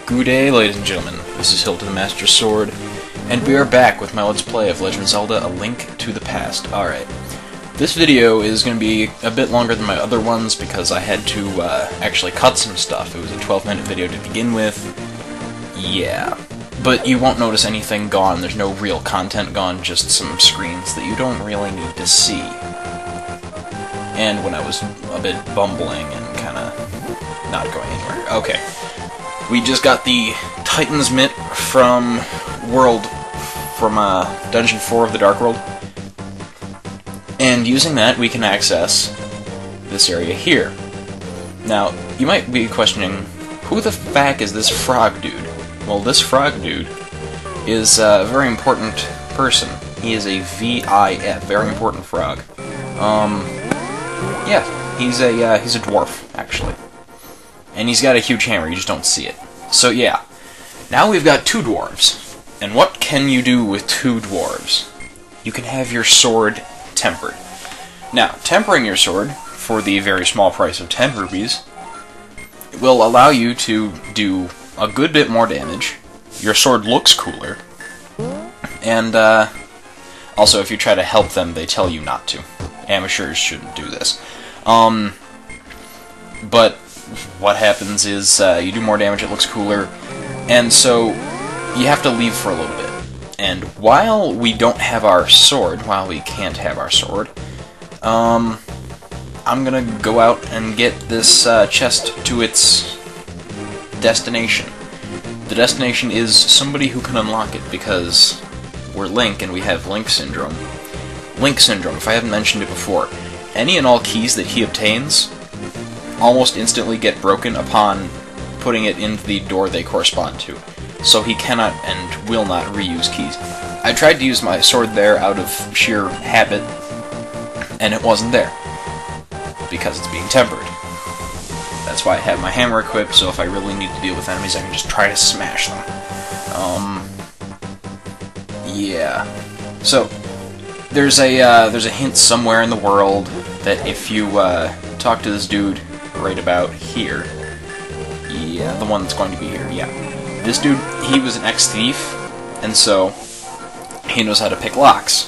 Good day, ladies and gentlemen. This is Hilton the Master Sword, and we are back with my Let's Play of Legend of Zelda: A Link to the Past. Alright. This video is going to be a bit longer than my other ones because I had to actually cut some stuff. It was a 12-minute video to begin with. Yeah. But you won't notice anything gone. There's no real content gone, just some screens that you don't really need to see. And when I was a bit bumbling and kind of not going anywhere. Okay. We just got the Titan's Mitt from Dungeon 4 of the Dark World. And using that, we can access this area here. Now, you might be questioning, who the fuck is this frog dude? Well, this frog dude is a very important person. He is a VIF, very important frog. Yeah, he's a dwarf, actually. And he's got a huge hammer, you just don't see it. So yeah, now we've got two dwarves. And what can you do with two dwarves? You can have your sword tempered. Now, tempering your sword, for the very small price of 10 rupees, will allow you to do a good bit more damage. Your sword looks cooler. And, also, if you try to help them, they tell you not to. Amateurs shouldn't do this. But what happens is you do more damage, it looks cooler, and so you have to leave for a little bit. And while we don't have our sword, while we can't have our sword, I'm gonna go out and get this chest to its destination. The destination is somebody who can unlock it, because we're Link and we have Link Syndrome. Link Syndrome, if I haven't mentioned it before, any and all keys that he obtains almost instantly get broken upon putting it into the door they correspond to. So he cannot and will not reuse keys. I tried to use my sword there out of sheer habit, and it wasn't there. Because it's being tempered. That's why I have my hammer equipped, so if I really need to deal with enemies, I can just try to smash them. Yeah. So, there's a hint somewhere in the world that if you talk to this dude right about here, yeah, the one that's going to be here, yeah. This dude, he was an ex-thief, and so he knows how to pick locks.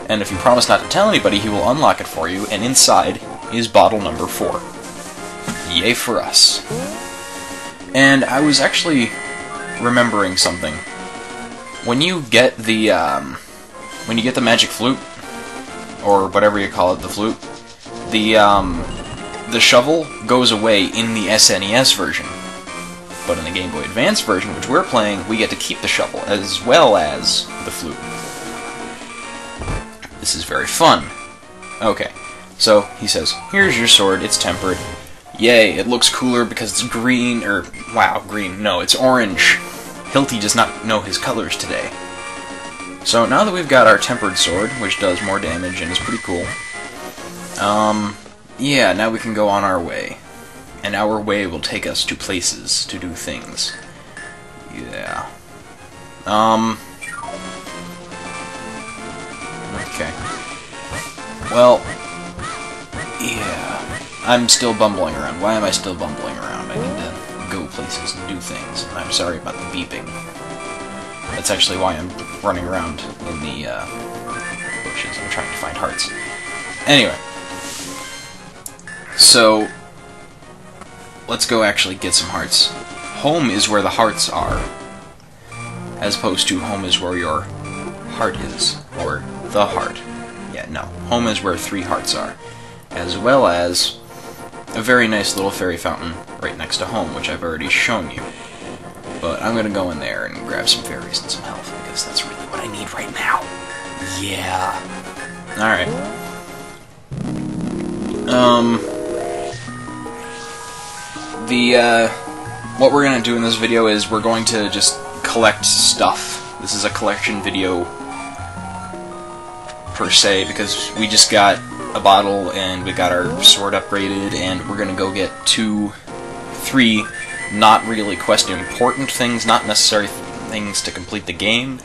And if you promise not to tell anybody, he will unlock it for you, and inside is bottle number 4. Yay for us. And I was actually remembering something. When you get the magic flute, or whatever you call it, the flute, the shovel goes away in the SNES version. But in the Game Boy Advance version, which we're playing, we get to keep the shovel, as well as the flute. This is very fun. Okay, so he says, here's your sword, it's tempered. Yay, it looks cooler because it's green, or, wow, green, no, it's orange. Hilty does not know his colors today. So now that we've got our tempered sword, which does more damage and is pretty cool, yeah, now we can go on our way. And our way will take us to places to do things. Yeah. Okay. Well, yeah. I'm still bumbling around. Why am I still bumbling around? I need to go places and do things. I'm sorry about the beeping. That's actually why I'm running around in the bushes. I'm trying to find hearts. Anyway. So, let's go actually get some hearts. Home is where the hearts are, as opposed to home is where your heart is, or the heart. Yeah, no. Home is where 3 hearts are, as well as a very nice little fairy fountain right next to home, which I've already shown you. But I'm gonna go in there and grab some fairies and some health, because that's really what I need right now. Yeah. Alright. What we're gonna do in this video is we're going to just collect stuff. This is a collection video, per se, because we just got a bottle and we got our sword upgraded, and we're gonna go get 2, 3 not really quest important things, not necessary things to complete the game,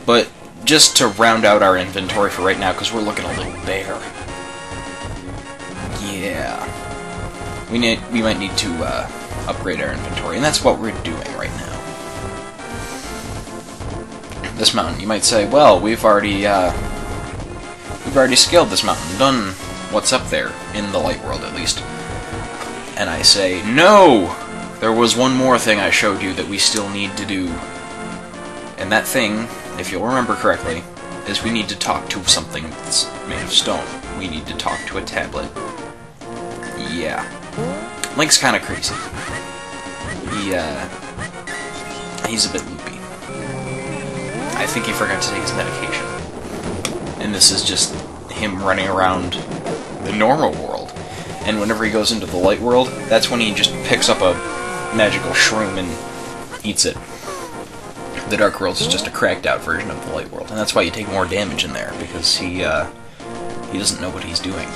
but just to round out our inventory for right now, because we're looking a little bare. Yeah. We might need to upgrade our inventory, and that's what we're doing right now. this mountain. You might say, well, we've already scaled this mountain, done what's up there, in the light world at least. And I say, no! There was one more thing I showed you that we still need to do. And that thing, if you'll remember correctly, is we need to talk to something that's made of stone. We need to talk to a tablet. Yeah. Link's kind of crazy. He's a bit loopy. I think he forgot to take his medication. And this is just him running around the normal world. And whenever he goes into the light world, that's when he just picks up a magical shroom and eats it. The dark world is just a cracked out version of the light world. And that's why you take more damage in there, because he doesn't know what he's doing.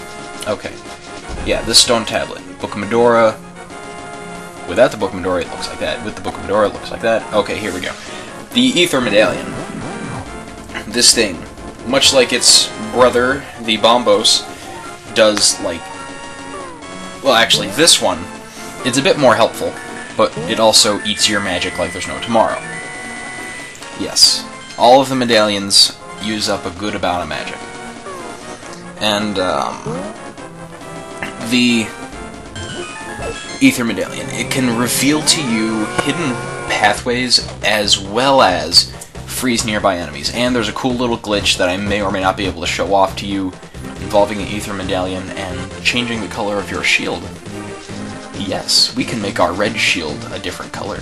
Okay. Yeah, this stone tablet. Book of Medora. Without the Book of Medora, it looks like that. With the Book of Medora, it looks like that. Okay, here we go. The Ether Medallion. This thing, much like its brother, the Bombos, does, like... Well, actually, this one, it's a bit more helpful, but it also eats your magic like there's no tomorrow. Yes, all of the medallions use up a good amount of magic. And, the Ether Medallion, it can reveal to you hidden pathways as well as freeze nearby enemies. And there's a cool little glitch that I may or may not be able to show off to you involving the Ether Medallion and changing the color of your shield. Yes, we can make our red shield a different color.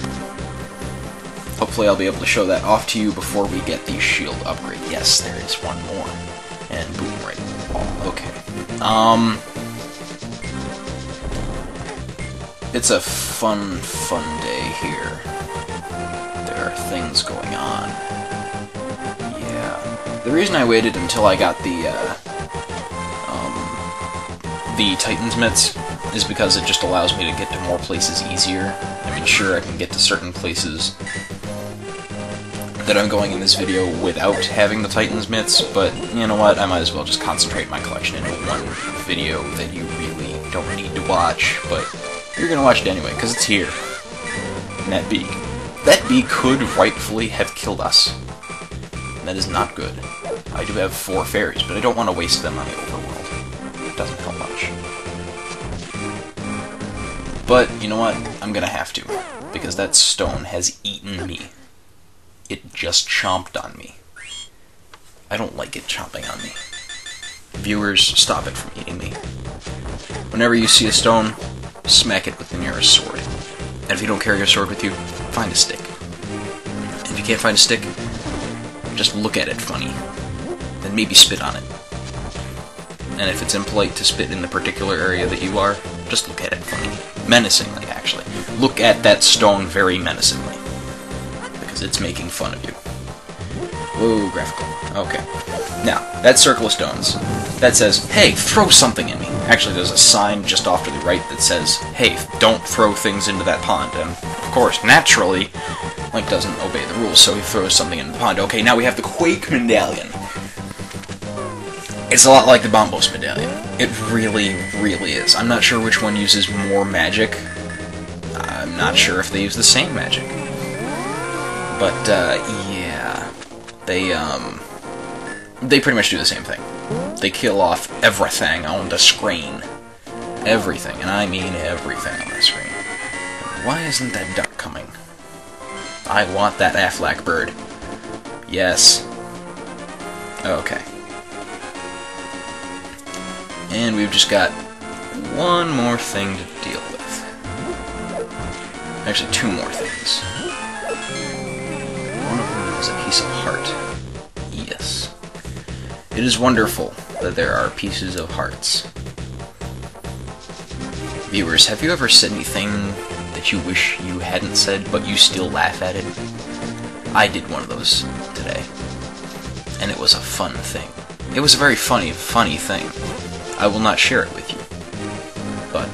Hopefully I'll be able to show that off to you before we get the shield upgrade. Yes, there is one more. And boom, right in the wall. Okay. It's a fun day here. There are things going on. Yeah. The reason I waited until I got the Titan's Mitts is because it just allows me to get to more places easier. I mean, sure, I can get to certain places that I'm going in this video without having the Titan's Mitts, but you know what, I might as well just concentrate my collection into one video that you really don't need to watch, but you're gonna watch it anyway, because it's here. And that bee. That bee could rightfully have killed us. And that is not good. I do have 4 fairies, but I don't want to waste them on the overworld. It doesn't help much. But, you know what? I'm gonna have to, because that stone has eaten me. It just chomped on me. I don't like it chomping on me. Viewers, stop it from eating me. Whenever you see a stone, smack it with the nearest sword. And if you don't carry your sword with you, find a stick. And if you can't find a stick, just look at it funny. Then maybe spit on it. And if it's impolite to spit in the particular area that you are, just look at it funny. Menacingly, actually. Look at that stone very menacingly. Because it's making fun of you. Whoa, graphical. Okay. Now, that circle of stones, that says, hey, throw something in me. Actually, there's a sign just off to the right that says, hey, don't throw things into that pond. And, of course, naturally, Link doesn't obey the rules, so he throws something into the pond. Okay, now we have the Quake Medallion. It's a lot like the Bombos Medallion. It really, really is. I'm not sure which one uses more magic. I'm not sure if they use the same magic. But, yeah. They pretty much do the same thing. They kill off everything on the screen. Everything, and I mean everything on the screen. Why isn't that duck coming? I want that Aflac bird. Yes. Okay. And we've just got one more thing to deal with. Actually, 2 more things. One of them is a piece of heart. Yes. It is wonderful that there are pieces of hearts. Viewers, have you ever said anything that you wish you hadn't said, but you still laugh at it? I did one of those today. And it was a fun thing. It was a very funny thing. I will not share it with you. But,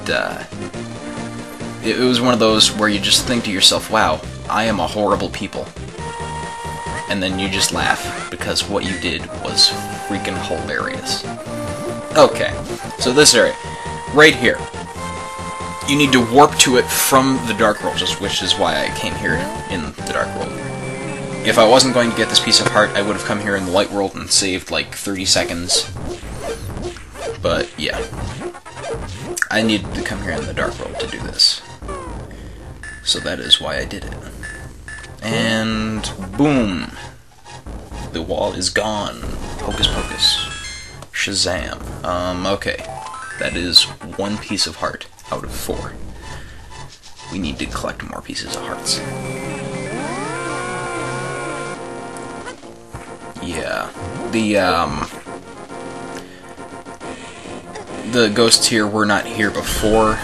it was one of those where you just think to yourself, wow, I am a horrible people. And then you just laugh, because what you did was freaking hilarious. Okay, so this area, right here, you need to warp to it from the Dark World, which is why I came here in the Dark World. If I wasn't going to get this piece of heart, I would have come here in the light world and saved like 30 seconds. But yeah, I needed to come here in the dark world to do this. So that is why I did it. And boom! The wall is gone. Hocus pocus. Shazam. Okay. That is 1 piece of heart out of 4. We need to collect more pieces of hearts. Yeah. The ghosts here were not here before,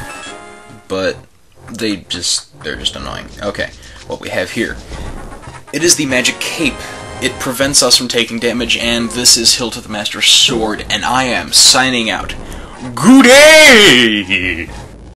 but they're just annoying. Okay, what we have here. It is the magic cape. It prevents us from taking damage, and this is Hilt of the Master Sword, and I am signing out. Good day!